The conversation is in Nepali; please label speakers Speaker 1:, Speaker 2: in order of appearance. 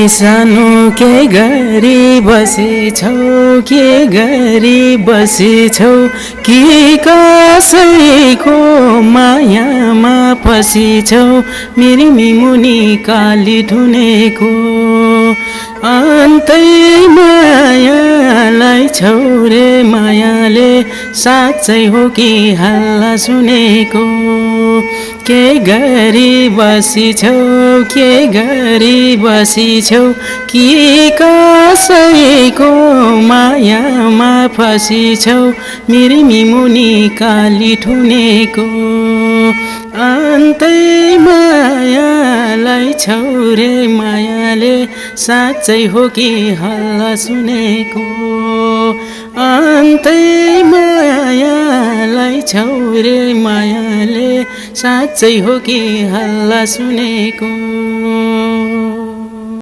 Speaker 1: सानो के गरी बसेछौ के गरी बसेछौ कि कसैको मायामा फसेछौ मिरिमी मुनि काली धुनेको अन्तै मायालाई छौरे मायाले साँच्चै हो कि हल्ला सुनेको के गरी बसिछौ के गरी बसिछौ कि कसैको मायामा फसिछौ मिरिमी मुनि काली ठुनेको अन्तै मायालाई छौरे मायाले साँच्चै हो कि हल्ला सुनेको अन्तै मायालाई छौरे मायाले साँच्चै हो कि हल्ला सुनेको।